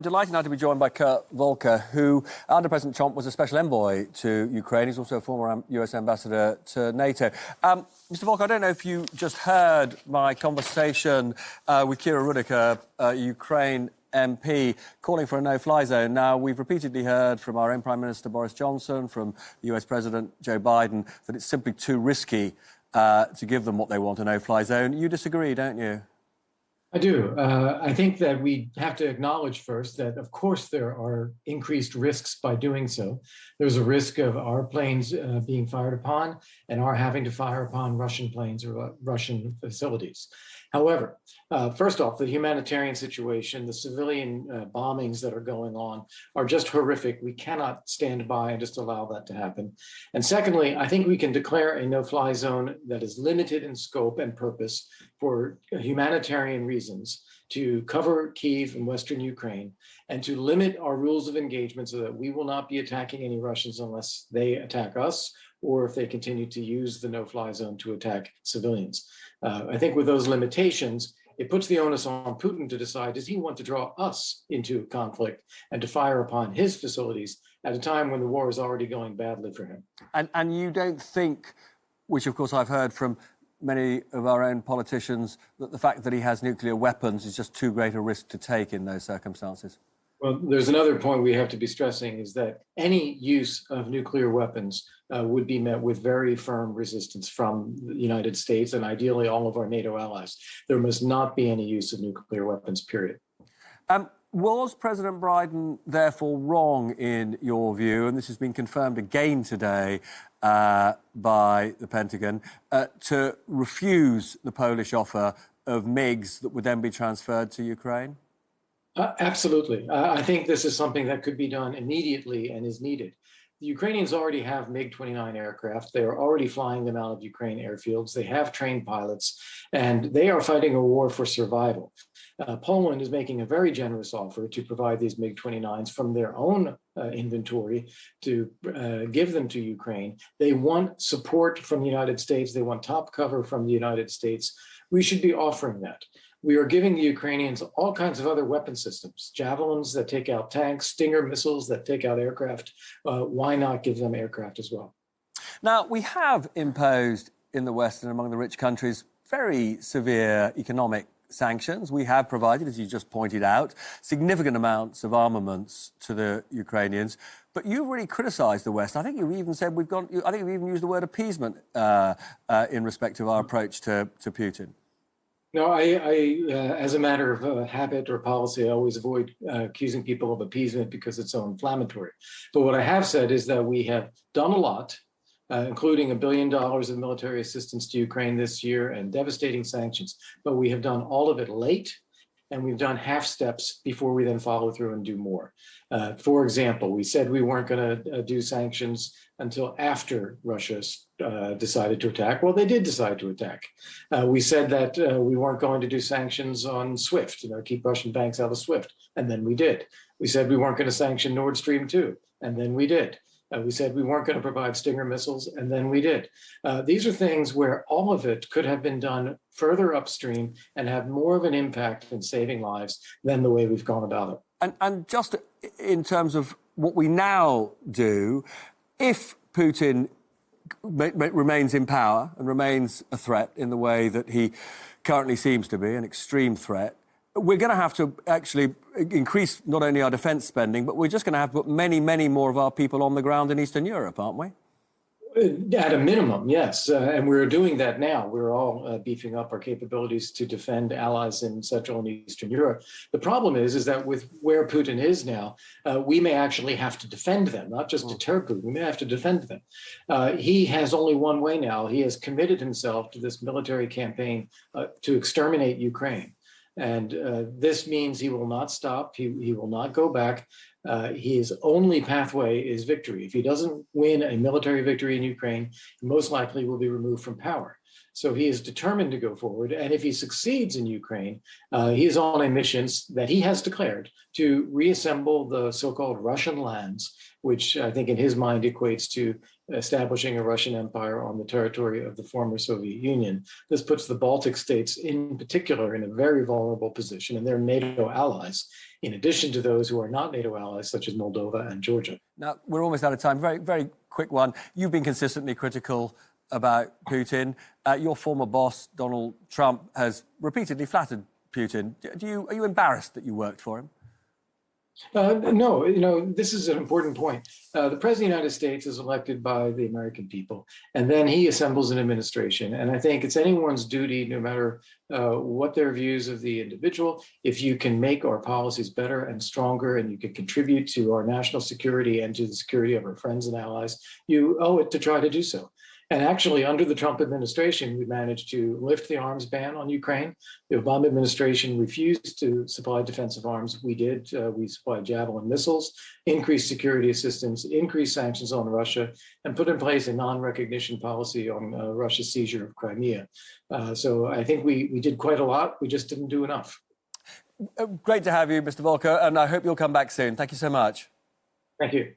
Delighted now to be joined by Kurt Volker, who, under President Trump, was a special envoy to Ukraine. He's also a former US ambassador to NATO. Mr. Volker, I don't know if you just heard my conversation with Kira Rudik, a Ukraine MP, calling for a no-fly zone. Now, we've repeatedly heard from our own Prime Minister Boris Johnson, from the US President Joe Biden, that it's simply too risky to give them what they want, a no-fly zone. You disagree, don't you? I do. I think that we have to acknowledge first that, of course, there are increased risks by doing so. There's a risk of our planes being fired upon and our having to fire upon Russian planes or Russian facilities. However, first off, the humanitarian situation, the civilian bombings that are going on are just horrific. We cannot stand by and just allow that to happen. And secondly, I think we can declare a no-fly zone that is limited in scope and purpose for humanitarian reasons to cover Kyiv and Western Ukraine and to limit our rules of engagement so that we will not be attacking any Russians unless they attack us or if they continue to use the no-fly zone to attack civilians. I think with those limitations, it puts the onus on Putin to decide, does he want to draw us into conflict and to fire upon his facilities at a time when the war is already going badly for him? And you don't think, which of course I've heard from many of our own politicians, that the fact that he has nuclear weapons is just too great a risk to take in those circumstances? Well, there's another point we have to be stressing is that any use of nuclear weapons would be met with very firm resistance from the United States and ideally all of our NATO allies. There must not be any use of nuclear weapons, period. Was President Biden therefore wrong in your view, and this has been confirmed again today by the Pentagon, to refuse the Polish offer of MiGs that would then be transferred to Ukraine? Absolutely. I think this is something that could be done immediately and is needed. The Ukrainians already have MiG-29 aircraft. They are already flying them out of Ukraine airfields. They have trained pilots, and they are fighting a war for survival. Poland is making a very generous offer to provide these MiG-29s from their own inventory to give them to Ukraine. They want support from the United States. They want top cover from the United States. We should be offering that. We are giving the Ukrainians all kinds of other weapon systems, javelins that take out tanks, Stinger missiles that take out aircraft. Why not give them aircraft as well? Now, we have imposed in the West and among the rich countries very severe economic sanctions. We have provided, as you just pointed out, significant amounts of armaments to the Ukrainians. But you really criticised the West. I think you even said I think you even used the word appeasement in respect of our approach to Putin. No, as a matter of habit or policy, I always avoid accusing people of appeasement because it's so inflammatory. But what I have said is that we have done a lot, including $1 billion of military assistance to Ukraine this year and devastating sanctions. But we have done all of it late, and we've done half steps before we then follow through and do more. For example, we said we weren't going to do sanctions until after Russia decided to attack. Well, they did decide to attack. We said that we weren't going to do sanctions on SWIFT, keep Russian banks out of SWIFT, and then we did. We said we weren't going to sanction Nord Stream 2, and then we did. We said we weren't going to provide Stinger missiles, and then we did. These are things where all of it could have been done further upstream and have more of an impact in saving lives than the way we've gone about it. And just in terms of what we now do, if Putin remains in power and remains a threat in the way that he currently seems to be, an extreme threat, we're going to have to actually increase not only our defence spending, but we're just going to have to put many, many more of our people on the ground in Eastern Europe, aren't we? At a minimum, yes. And we're doing that now. We're all beefing up our capabilities to defend allies in Central and Eastern Europe. The problem is that with where Putin is now, we may actually have to defend them, not just deter Putin. We may have to defend them. He has only one way now. He has committed himself to this military campaign to exterminate Ukraine. And this means he will not stop. He will not go back. His only pathway is victory. If he doesn't win a military victory in Ukraine, he most likely will be removed from power. So he is determined to go forward. And if he succeeds in Ukraine, he is on a mission that he has declared to reassemble the so-called Russian lands, which I think in his mind equates to establishing a Russian empire on the territory of the former Soviet Union. This puts the Baltic states in particular in a very vulnerable position, and they're NATO allies, in addition to those who are not NATO allies, such as Moldova and Georgia. Now, we're almost out of time. Very, very quick one. You've been consistently critical about Putin. Your former boss, Donald Trump, has repeatedly flattered Putin. Are you embarrassed that you worked for him? No, this is an important point. The President of the United States is elected by the American people, and then he assembles an administration. And I think it's anyone's duty, no matter what their views of the individual, if you can make our policies better and stronger, and you can contribute to our national security and to the security of our friends and allies, you owe it to try to do so. And actually, under the Trump administration, we managed to lift the arms ban on Ukraine. The Obama administration refused to supply defensive arms. We did. We supplied Javelin missiles, increased security assistance, increased sanctions on Russia, and put in place a non-recognition policy on Russia's seizure of Crimea. So I think we did quite a lot. We just didn't do enough. Great to have you, Mr. Volker, and I hope you'll come back soon. Thank you so much. Thank you.